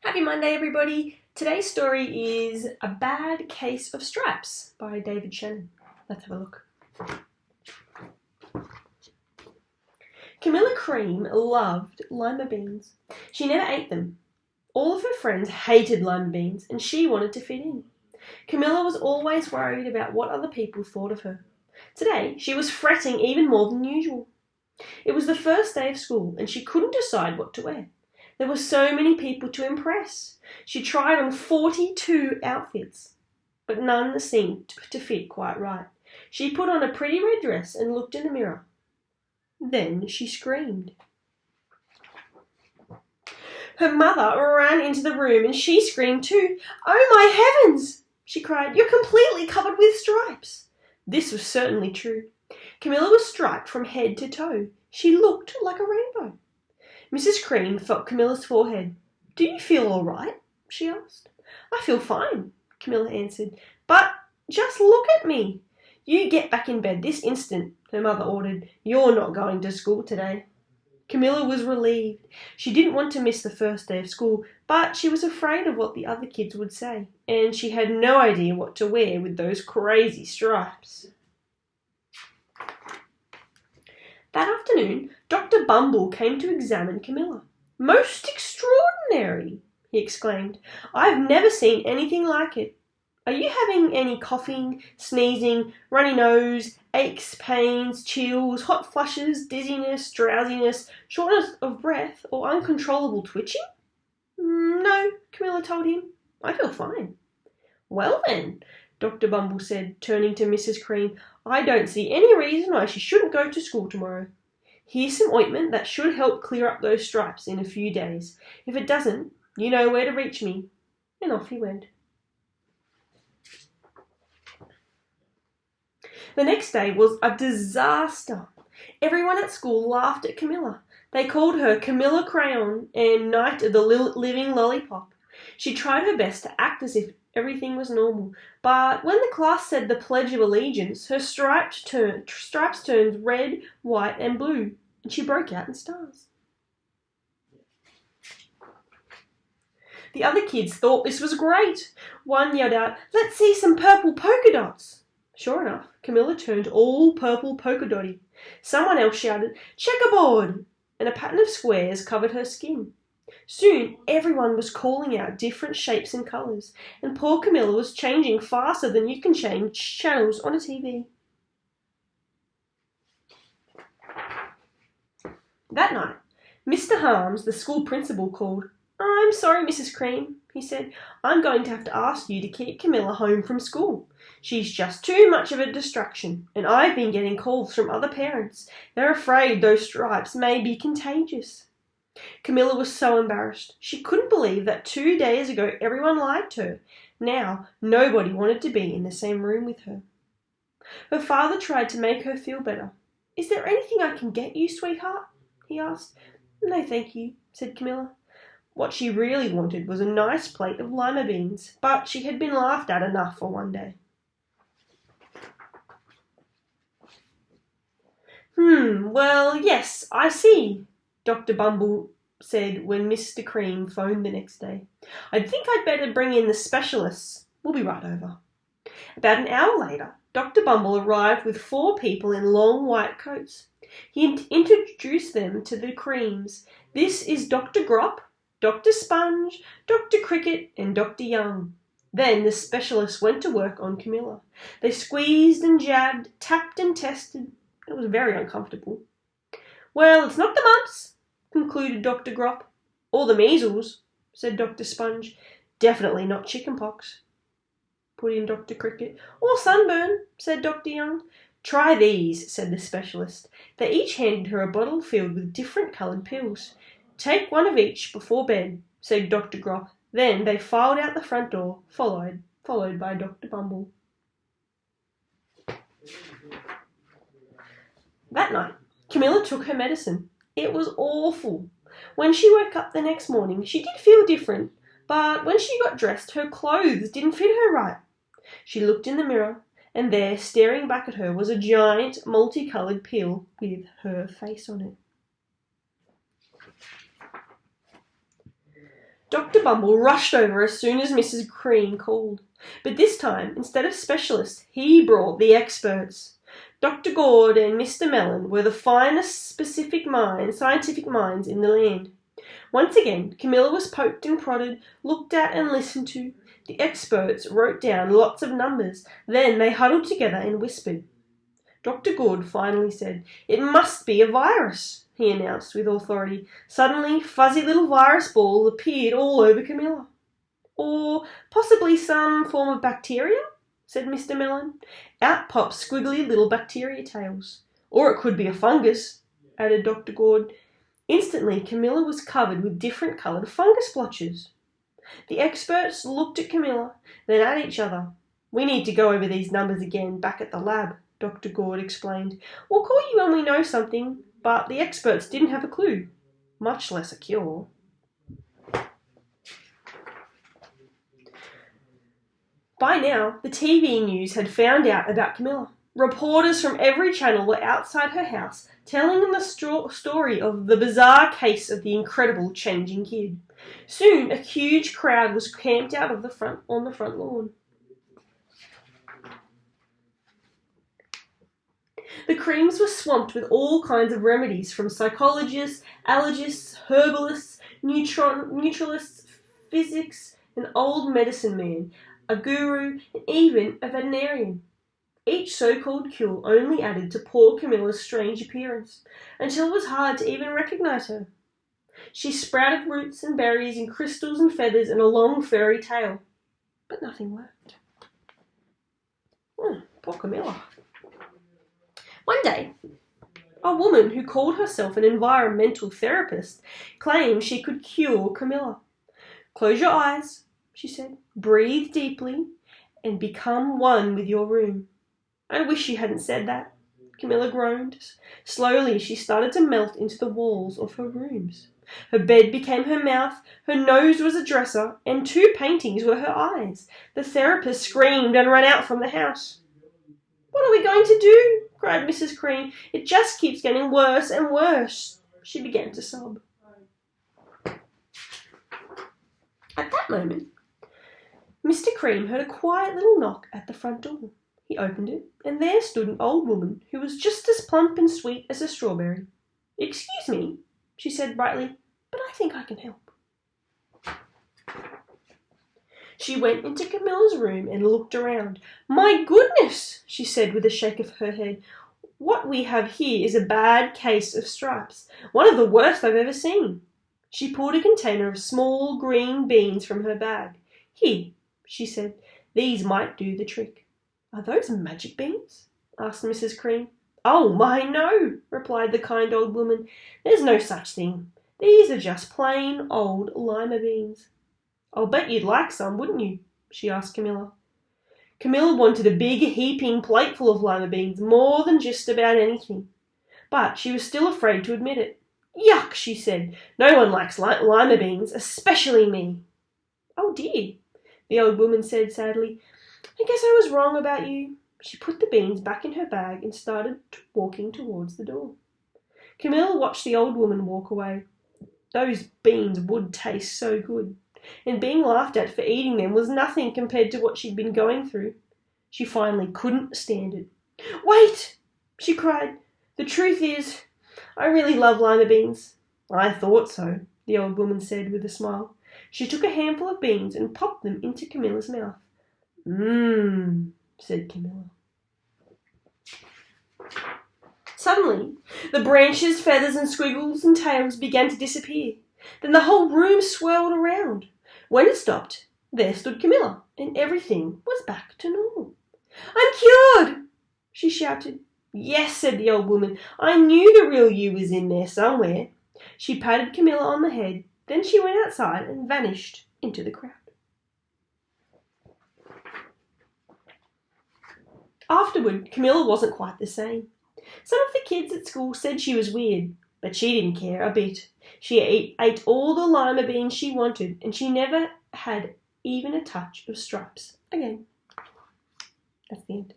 Happy Monday, everybody. Today's story is A Bad Case of Stripes by David Shannon. Let's have a look. Camilla Cream loved lima beans. She never ate them. All of her friends hated lima beans, and she wanted to fit in. Camilla was always worried about what other people thought of her. Today, she was fretting even more than usual. It was the first day of school, and she couldn't decide what to wear. There were so many people to impress. She tried on 42 outfits, but none seemed to fit quite right. She put on a pretty red dress and looked in the mirror. Then she screamed. Her mother ran into the room and she screamed too. "Oh my heavens!" she cried. "You're completely covered with stripes." This was certainly true. Camilla was striped from head to toe. She looked like a rainbow. Mrs. Cream felt Camilla's forehead. "Do you feel all right?" she asked. "I feel fine," Camilla answered. "But just look at me." "You get back in bed this instant," her mother ordered. "You're not going to school today." Camilla was relieved. She didn't want to miss the first day of school, but she was afraid of what the other kids would say, and she had no idea what to wear with those crazy stripes. That afternoon, Dr. Bumble came to examine Camilla. "Most extraordinary!" he exclaimed. "I've never seen anything like it. Are you having any coughing, sneezing, runny nose, aches, pains, chills, hot flushes, dizziness, drowsiness, shortness of breath, or uncontrollable twitching?" "No," Camilla told him. "I feel fine." "Well then," Dr. Bumble said, turning to Mrs. Cream, "I don't see any reason why she shouldn't go to school tomorrow. Here's some ointment that should help clear up those stripes in a few days. If it doesn't, you know where to reach me." And off he went. The next day was a disaster. Everyone at school laughed at Camilla. They called her Camilla Crayon and Night of the Living Lollipop. She tried her best to act as if everything was normal, but when the class said the Pledge of Allegiance, her stripes turned red, white, and blue, and she broke out in stars. The other kids thought this was great. One yelled out, "Let's see some purple polka dots." Sure enough, Camilla turned all purple polka dotty. Someone else shouted, "Checkerboard!" and a pattern of squares covered her skin. Soon, everyone was calling out different shapes and colours, and poor Camilla was changing faster than you can change channels on a TV. That night, Mr. Harms, the school principal, called. "I'm sorry, Mrs. Cream," he said. "I'm going to have to ask you to keep Camilla home from school. She's just too much of a distraction, and I've been getting calls from other parents. They're afraid those stripes may be contagious." Camilla was so embarrassed. She couldn't believe that 2 days ago everyone liked her. Now nobody wanted to be in the same room with her. Her father tried to make her feel better. "Is there anything I can get you, sweetheart?" he asked. "No, thank you," said Camilla. What she really wanted was a nice plate of lima beans, but she had been laughed at enough for one day. Well, yes, I see," Dr. Bumble said when Mr. Cream phoned the next day. "I think I'd better bring in the specialists. We'll be right over." About an hour later, Dr. Bumble arrived with 4 people in long white coats. He introduced them to the Creams. "This is Dr. Grop, Dr. Sponge, Dr. Cricket, and Dr. Young." Then the specialists went to work on Camilla. They squeezed and jabbed, tapped and tested. It was very uncomfortable. "Well, it's not the mumps," concluded Dr. Grop. "Or the measles," said Dr. Sponge. "Definitely not chickenpox," put in Dr. Cricket. "Or sunburn," said Dr. Young. "Try these," said the specialist. They each handed her a bottle filled with different coloured pills. "Take one of each before bed," said Dr. Grop. Then they filed out the front door, followed by Dr. Bumble. That night, Camilla took her medicine. It was awful. When she woke up the next morning, she did feel different, but when she got dressed, her clothes didn't fit her right. She looked in the mirror, and there, staring back at her, was a giant, multicoloured pill with her face on it. Dr. Bumble rushed over as soon as Mrs. Cream called. But this time, instead of specialists, he brought the experts. Dr. Gord and Mr. Mellon were the finest scientific minds in the land. Once again, Camilla was poked and prodded, looked at and listened to. The experts wrote down lots of numbers. Then they huddled together and whispered. Dr. Good finally said, "It must be a virus," he announced with authority. Suddenly, fuzzy little virus balls appeared all over Camilla. "Or possibly some form of bacteria," said Mr. Mellon. Out popped squiggly little bacteria tails. "Or it could be a fungus," added Dr. Gord. Instantly, Camilla was covered with different coloured fungus blotches. The experts looked at Camilla, then at each other. "We need to go over these numbers again back at the lab," Dr. Gord explained. "We'll call you when we know something," but the experts didn't have a clue, much less a cure. By now, the TV news had found out about Camilla. Reporters from every channel were outside her house, telling them the story of the bizarre case of the incredible changing kid. Soon, a huge crowd was camped out on the front lawn. The Creams were swamped with all kinds of remedies from psychologists, allergists, herbalists, neutralists, physics, an old medicine man, a guru, and even a veterinarian. Each so-called cure only added to poor Camilla's strange appearance, until it was hard to even recognize her. She sprouted roots and berries and crystals and feathers and a long furry tail, but nothing worked. Poor Camilla. One day, a woman who called herself an environmental therapist claimed she could cure Camilla. "Close your eyes," she said, "breathe deeply, and become one with your room." "I wish you hadn't said that," Camilla groaned. Slowly she started to melt into the walls of her rooms. Her bed became her mouth, her nose was a dresser, and 2 paintings were her eyes. The therapist screamed and ran out from the house. "What are we going to do?" cried Mrs. Cream. "It just keeps getting worse and worse." She began to sob. At that moment, Mr. Cream heard a quiet little knock at the front door. He opened it, and there stood an old woman who was just as plump and sweet as a strawberry. "Excuse me," she said brightly, "but I think I can help." She went into Camilla's room and looked around. "My goodness," she said with a shake of her head. "What we have here is a bad case of stripes, one of the worst I've ever seen." She pulled a container of small green beans from her bag. "Here," she said, "these might do the trick." "Are those magic beans?" asked Mrs. Cream. "Oh, my, no," replied the kind old woman. "There's no such thing. These are just plain old lima beans." "I'll bet you'd like some, wouldn't you?" she asked Camilla. Camilla wanted a big heaping plateful of lima beans more than just about anything, but she was still afraid to admit it. "Yuck," she said. "No one likes lima beans, especially me." "Oh dear," the old woman said sadly. "I guess I was wrong about you." She put the beans back in her bag and started walking towards the door. Camilla watched the old woman walk away. Those beans would taste so good, and being laughed at for eating them was nothing compared to what she'd been going through. She finally couldn't stand it. "Wait!" she cried. "The truth is, I really love lima beans." "I thought so," the old woman said with a smile. She took a handful of beans and popped them into Camilla's mouth. "Mmm," said Camilla. Suddenly, the branches, feathers, and squiggles and tails began to disappear. Then the whole room swirled around. When it stopped, there stood Camilla, and everything was back to normal. "I'm cured!" she shouted. "Yes," said the old woman. "I knew the real you was in there somewhere." She patted Camilla on the head, then she went outside and vanished into the crowd. Afterward, Camilla wasn't quite the same. Some of the kids at school said she was weird, but she didn't care a bit. She ate all the lima beans she wanted, and she never had even a touch of stripes again. That's the end.